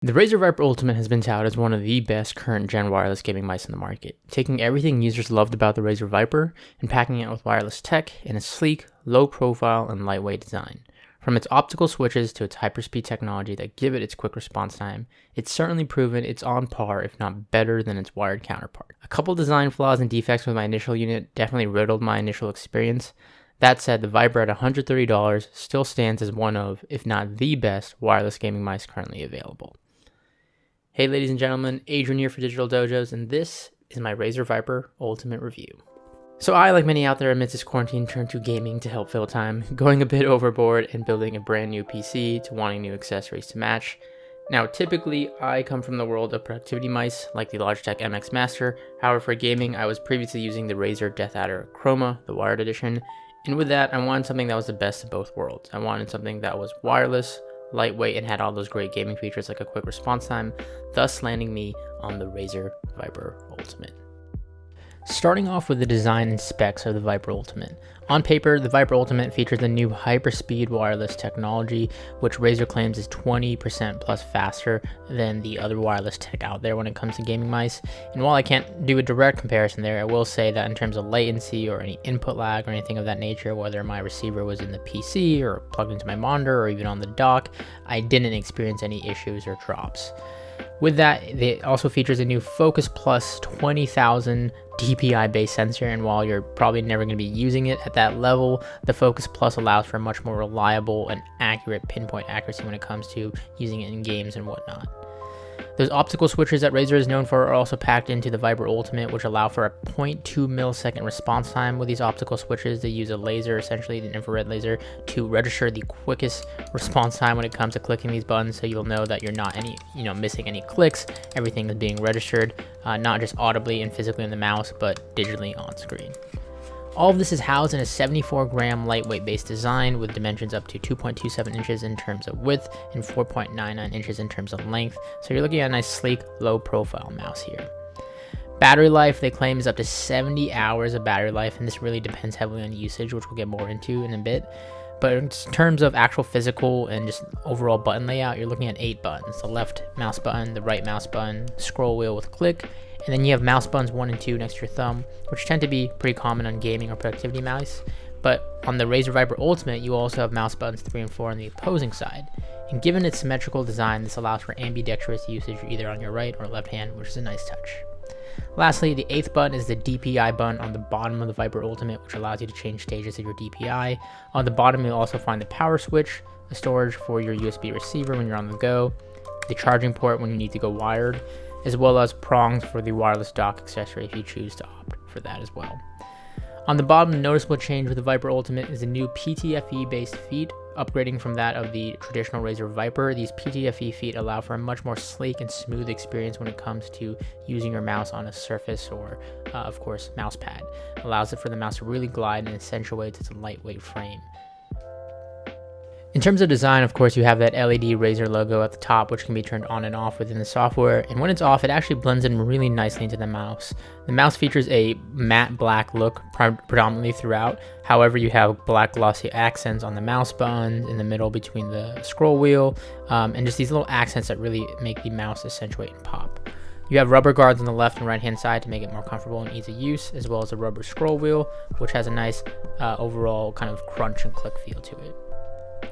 The Razer Viper Ultimate has been touted as one of the best current gen wireless gaming mice in the market, taking everything users loved about the Razer Viper and packing it with wireless tech in a sleek, low profile, and lightweight design. From its optical switches to its hyperspeed technology that give it its quick response time, it's certainly proven it's on par, if not better, than its wired counterpart. A couple design flaws and defects with my initial unit definitely riddled my initial experience. That said, the Viper at $130 still stands as one of, if not the best, wireless gaming mice currently available. Hey ladies and gentlemen, Adrian here for Digital Dojos, and this is my Razer Viper Ultimate Review. So I, like many out there amidst this quarantine, turned to gaming to help fill time, going a bit overboard and building a brand new PC to wanting new accessories to match. Now typically, I come from the world of productivity mice, like the Logitech MX Master. However, for gaming, I was previously using the Razer Death Adder Chroma, the wired edition, and with that, I wanted something that was the best of both worlds. I wanted something that was wireless, lightweight, and had all those great gaming features like a quick response time, thus landing me on the Razer Viper Ultimate. Starting off with the design and specs of the Viper Ultimate. On paper, the Viper Ultimate features a new hyperspeed wireless technology, which Razer claims is 20% plus faster than the other wireless tech out there when it comes to gaming mice. And while I can't do a direct comparison there, I will say that in terms of latency or any input lag or anything of that nature, whether my receiver was in the PC or plugged into my monitor or even on the dock, I didn't experience any issues or drops. With that, it also features a new Focus Plus 20,000 DPI based sensor, and while you're probably never going to be using it at that level, the Focus Plus allows for a much more reliable and accurate pinpoint accuracy when it comes to using it in games and whatnot. Those optical switches that Razer is known for are also packed into the Viper Ultimate, which allow for a 0.2 millisecond response time. With these optical switches, they use a laser, essentially an infrared laser, to register the quickest response time when it comes to clicking these buttons, so you'll know that you're not missing any clicks. Everything is being registered, not just audibly and physically on the mouse, but digitally on screen. All of this is housed in a 74-gram lightweight base design with dimensions up to 2.27 inches in terms of width and 4.99 inches in terms of length, so you're looking at a nice sleek, low-profile mouse here. Battery life, they claim, is up to 70 hours of battery life, and this really depends heavily on usage, which we'll get more into in a bit. But in terms of actual physical and just overall button layout, you're looking at 8 buttons. The left mouse button, the right mouse button, scroll wheel with click, and then you have mouse buttons 1 and 2 next to your thumb, which tend to be pretty common on gaming or productivity mice. But on the Razer Viper Ultimate, you also have mouse buttons 3 and 4 on the opposing side. And given its symmetrical design, this allows for ambidextrous usage either on your right or left hand, which is a nice touch. Lastly, the 8th button is the DPI button on the bottom of the Viper Ultimate, which allows you to change stages of your DPI. On the bottom, you'll also find the power switch, the storage for your USB receiver when you're on the go, the charging port when you need to go wired, as well as prongs for the wireless dock accessory if you choose to opt for that as well. On the bottom, the noticeable change with the Viper Ultimate is a new PTFE-based feet, upgrading from that of the traditional Razer Viper. These PTFE feet allow for a much more sleek and smooth experience when it comes to using your mouse on a surface or, of course, mouse pad. Allows it for the mouse to really glide and accentuate its lightweight frame. In terms of design, of course, you have that LED Razer logo at the top, which can be turned on and off within the software, and when it's off, it actually blends in really nicely into the mouse. The mouse features a matte black look predominantly throughout. However, you have black glossy accents on the mouse buttons, in the middle between the scroll wheel, and just these little accents that really make the mouse accentuate and pop. You have rubber guards on the left and right hand side to make it more comfortable and ease of use, as well as a rubber scroll wheel, which has a nice overall kind of crunch and click feel to it.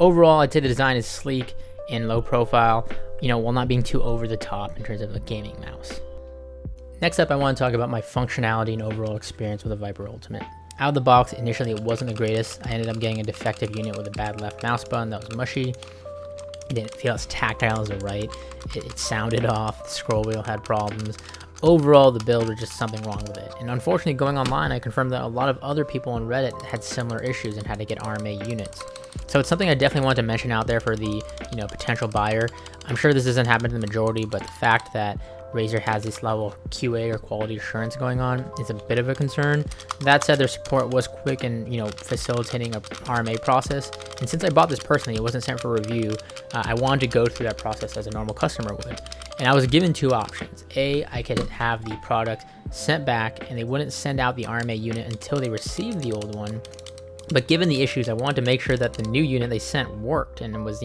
Overall, I'd say the design is sleek and low profile, while not being too over the top in terms of a gaming mouse. Next up, I want to talk about my functionality and overall experience with the Viper Ultimate. Out of the box, initially it wasn't the greatest. I ended up getting a defective unit with a bad left mouse button that was mushy. It didn't feel as tactile as the right. It sounded off. The scroll wheel had problems. Overall, the build was just something wrong with it. And unfortunately, going online, I confirmed that a lot of other people on Reddit had similar issues and had to get RMA units. So it's something I definitely want to mention out there for the potential buyer. I'm sure this doesn't happen to the majority, but the fact that Razer has this level of QA or quality assurance going on is a bit of a concern. That said, their support was quick and facilitating a RMA process. And since I bought this personally, it wasn't sent for review. I wanted to go through that process as a normal customer would. And I was given 2 options. A, I could have the product sent back and they wouldn't send out the RMA unit until they received the old one. But given the issues, I wanted to make sure that the new unit they sent worked and was,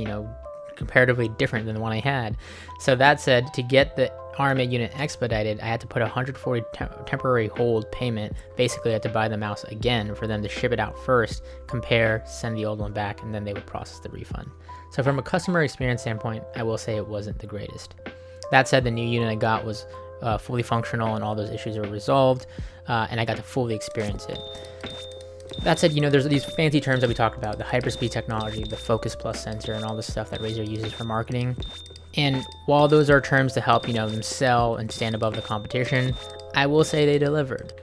comparatively different than the one I had. So that said, to get the RMA unit expedited, I had to put a 140 temporary hold payment. Basically, I had to buy the mouse again for them to ship it out first, compare, send the old one back, and then they would process the refund. So from a customer experience standpoint, I will say it wasn't the greatest. That said, the new unit I got was fully functional and all those issues were resolved, and I got to fully experience it. That said, there's these fancy terms that we talked about, the hyperspeed technology, the Focus Plus sensor, and all the stuff that Razer uses for marketing. And while those are terms to help, them sell and stand above the competition, I will say they delivered.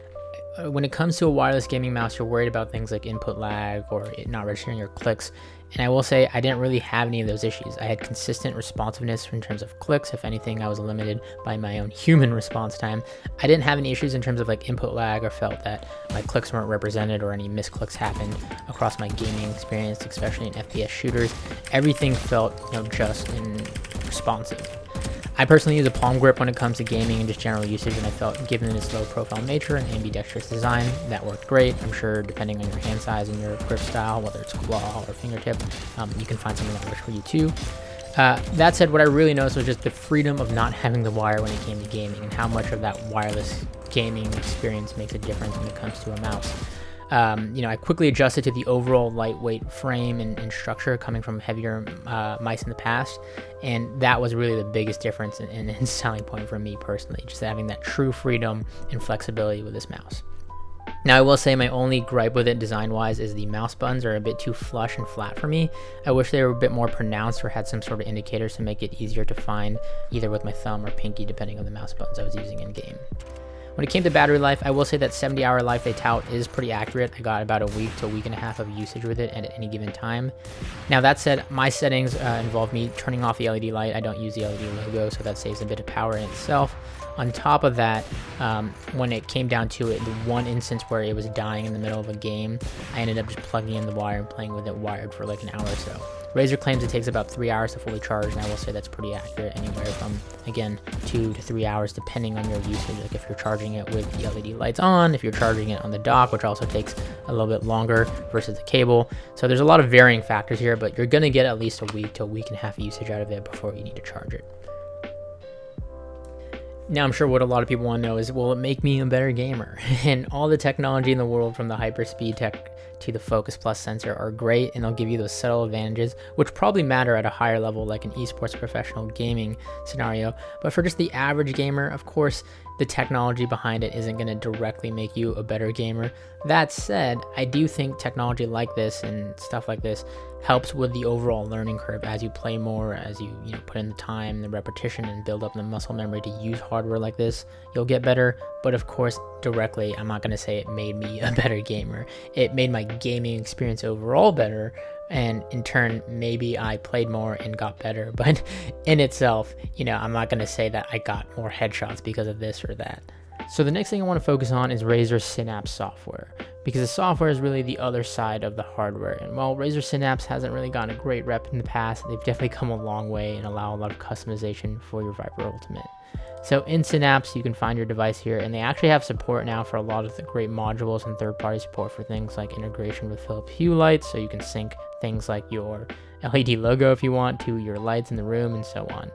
When it comes to a wireless gaming mouse, you're worried about things like input lag or it not registering your clicks. And I will say I didn't really have any of those issues. I had consistent responsiveness in terms of clicks. If anything, I was limited by my own human response time. I didn't have any issues in terms of like input lag or felt that my clicks weren't represented or any misclicks happened across my gaming experience, especially in FPS shooters. Everything felt just and responsive. I personally use a palm grip when it comes to gaming and just general usage, and I felt given its low profile nature and ambidextrous design, that worked great. I'm sure depending on your hand size and your grip style, whether it's claw or fingertip, you can find something that works for you too. That said, what I really noticed was just the freedom of not having the wire when it came to gaming and how much of that wireless gaming experience makes a difference when it comes to a mouse. I quickly adjusted to the overall lightweight frame and structure coming from heavier mice in the past, and that was really the biggest difference and selling point for me personally, just having that true freedom and flexibility with this mouse. Now, I will say my only gripe with it design-wise is the mouse buttons are a bit too flush and flat for me. I wish they were a bit more pronounced or had some sort of indicators to make it easier to find either with my thumb or pinky, depending on the mouse buttons I was using in game. When it came to battery life, I will say that 70-hour life they tout is pretty accurate. I got about a week to a week and a half of usage with it at any given time. Now that said, my settings involve me turning off the LED light. I don't use the LED logo, so that saves a bit of power in itself. On top of that, when it came down to it, the one instance where it was dying in the middle of a game, I ended up just plugging in the wire and playing with it wired for like an hour or so. Razer claims it takes about 3 hours to fully charge, and I will say that's pretty accurate, anywhere from, again, 2 to 3 hours depending on your usage. Like if you're charging it with the LED lights on, if you're charging it on the dock, which also takes a little bit longer versus the cable. So there's a lot of varying factors here, but you're going to get at least a week to a week and a half of usage out of it before you need to charge it. Now, I'm sure what a lot of people want to know is, will it make me a better gamer? And all the technology in the world, from the hyperspeed tech to the Focus Plus sensor, are great, and they'll give you those subtle advantages, which probably matter at a higher level, like an esports professional gaming scenario. But for just the average gamer, of course, the technology behind it isn't going to directly make you a better gamer. That said, I do think technology like this and stuff like this helps with the overall learning curve as you play more, as you put in the time, the repetition, and build up the muscle memory to use hardware like this. You'll get better, but of course, directly, I'm not going to say it made me a better gamer. It made my gaming experience overall better, and in turn, maybe I played more and got better. But in itself, I'm not going to say that I got more headshots because of this or that. So the next thing I want to focus on is Razer Synapse software, because the software is really the other side of the hardware. And while Razer Synapse hasn't really gotten a great rep in the past, they've definitely come a long way and allow a lot of customization for your Viper Ultimate. So in Synapse, you can find your device here, and they actually have support now for a lot of the great modules and third-party support for things like integration with Philips Hue lights, so you can sync things like your LED logo if you want to your lights in the room and so on.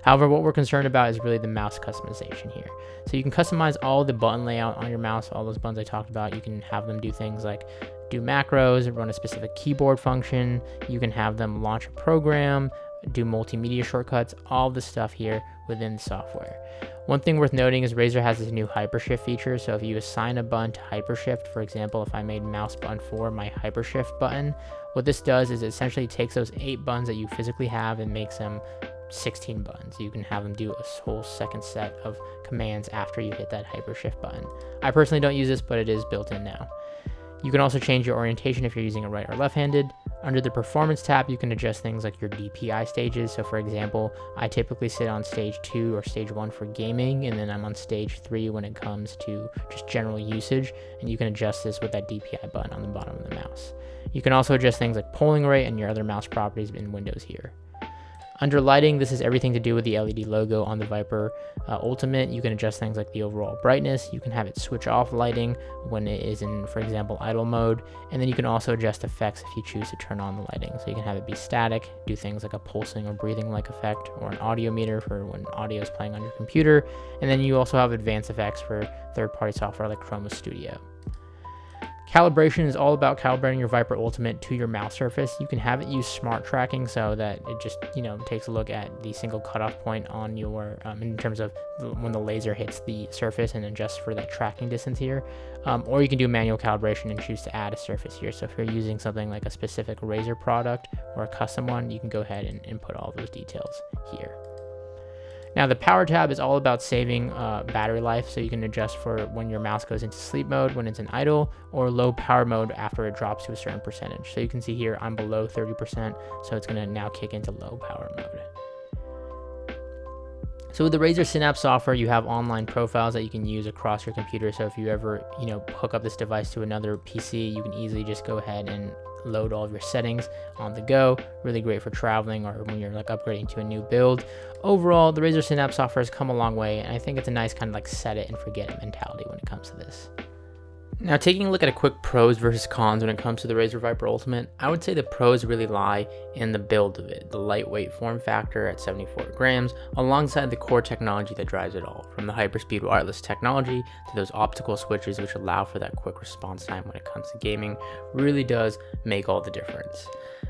However, what we're concerned about is really the mouse customization here. So you can customize all the button layout on your mouse, all those buttons I talked about. You can have them do things like do macros, run a specific keyboard function. You can have them launch a program, do multimedia shortcuts, all the stuff here within the software. One thing worth noting is Razer has this new hypershift feature. So if you assign a button to hypershift, for example, if I made mouse button 4 my hypershift button, what this does is it essentially takes those 8 buttons that you physically have and makes them 16 buttons. You can have them do a whole second set of commands after you hit that hypershift button. I personally don't use this, but it is built in now. You can also change your orientation if you're using it right or left-handed. Under the performance tab, you can adjust things like your DPI stages. So for example, I typically sit on stage 2 or stage 1 for gaming, and then I'm on stage 3 when it comes to just general usage, and you can adjust this with that DPI button on the bottom of the mouse. You can also adjust things like polling rate and your other mouse properties in Windows here. Under lighting, this is everything to do with the LED logo on the Viper Ultimate. You can adjust things like the overall brightness. You can have it switch off lighting when it is in, for example, idle mode. And then you can also adjust effects if you choose to turn on the lighting. So you can have it be static, do things like a pulsing or breathing like effect, or an audio meter for when audio is playing on your computer. And then you also have advanced effects for third-party software like Chroma Studio. Calibration is all about calibrating your Viper Ultimate to your mouse surface. You can have it use smart tracking so that it just, takes a look at the single cutoff point on your, in terms of when the laser hits the surface and adjusts for that tracking distance here. Or you can do manual calibration and choose to add a surface here. So if you're using something like a specific Razer product or a custom one, you can go ahead and input all those details here. Now the power tab is all about saving battery life, so you can adjust for when your mouse goes into sleep mode, when it's in idle, or low power mode after it drops to a certain percentage. So you can see here I'm below 30%, so it's going to now kick into low power mode. So with the Razer Synapse software, you have online profiles that you can use across your computer. So if you ever, hook up this device to another PC, you can easily just go ahead and load all of your settings on the go. Really great for traveling or when you're like upgrading to a new build. Overall, the Razer Synapse software has come a long way, and I think it's a nice kind of like set it and forget it mentality when it comes to this. Now, taking a look at a quick pros versus cons when it comes to the Razer Viper Ultimate, I would say the pros really lie in the build of it, the lightweight form factor at 74 grams, alongside the core technology that drives it all, from the hyperspeed wireless technology to those optical switches which allow for that quick response time when it comes to gaming, really does make all the difference.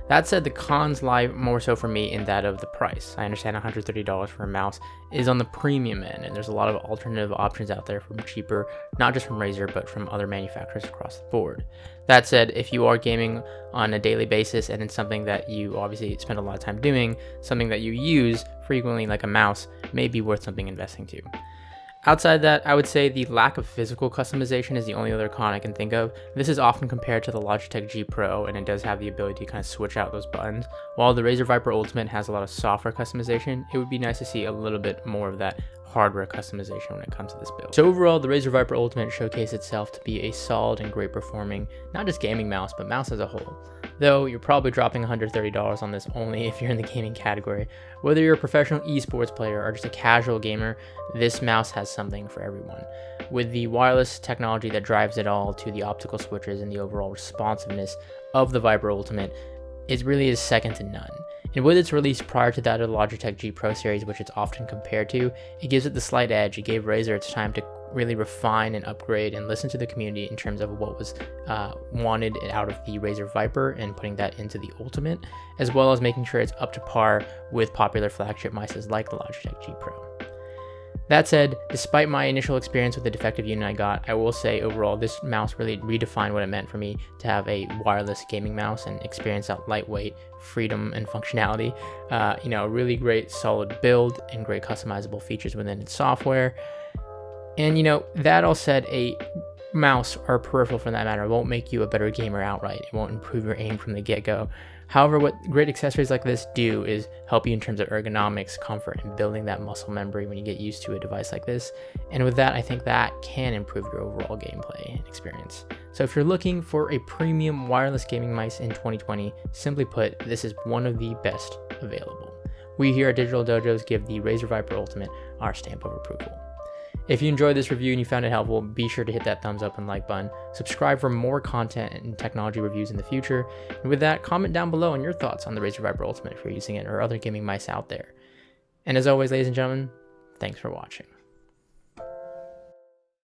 That said, the cons lie more so for me in that of the price. I understand $130 for a mouse is on the premium end, and there's a lot of alternative options out there for cheaper, not just from Razer, but from other manufacturers across the board. That said, if you are gaming on a daily basis and it's something that you obviously spend a lot of time doing, something that you use frequently like a mouse may be worth something investing to. Outside that, I would say the lack of physical customization is the only other con I can think of. This is often compared to the Logitech G Pro, and it does have the ability to kind of switch out those buttons. While the Razer Viper Ultimate has a lot of software customization, it would be nice to see a little bit more of that hardware customization when it comes to this build. So overall, the Razer Viper Ultimate showcased itself to be a solid and great performing, not just gaming mouse, but mouse as a whole. Though you're probably dropping $130 on this only if you're in the gaming category. Whether you're a professional esports player or just a casual gamer, this mouse has something for everyone. With the wireless technology that drives it all to the optical switches and the overall responsiveness of the Viper Ultimate, it really is second to none. And with its release prior to that of the Logitech G Pro series, which it's often compared to, it gives it the slight edge. It gave Razer its time to really refine and upgrade and listen to the community in terms of what was wanted out of the Razer Viper and putting that into the Ultimate, as well as making sure it's up to par with popular flagship mice like the Logitech G Pro. That said, despite my initial experience with the defective unit I got, I will say overall this mouse really redefined what it meant for me to have a wireless gaming mouse and experience that lightweight freedom and functionality. Really great solid build and great customizable features within its software. And that all said, a mouse or peripheral for that matter won't make you a better gamer outright. It won't improve your aim from the get-go. However, what great accessories like this do is help you in terms of ergonomics, comfort, and building that muscle memory when you get used to a device like this. And with that, I think that can improve your overall gameplay and experience. So if you're looking for a premium wireless gaming mice in 2020, simply put, this is one of the best available. We here at Digital Dojos give the Razer Viper Ultimate our stamp of approval. If you enjoyed this review and you found it helpful, be sure to hit that thumbs up and like button. Subscribe for more content and technology reviews in the future. And with that, comment down below on your thoughts on the Razer Viper Ultimate if you're using it or other gaming mice out there. And as always, ladies and gentlemen, thanks for watching.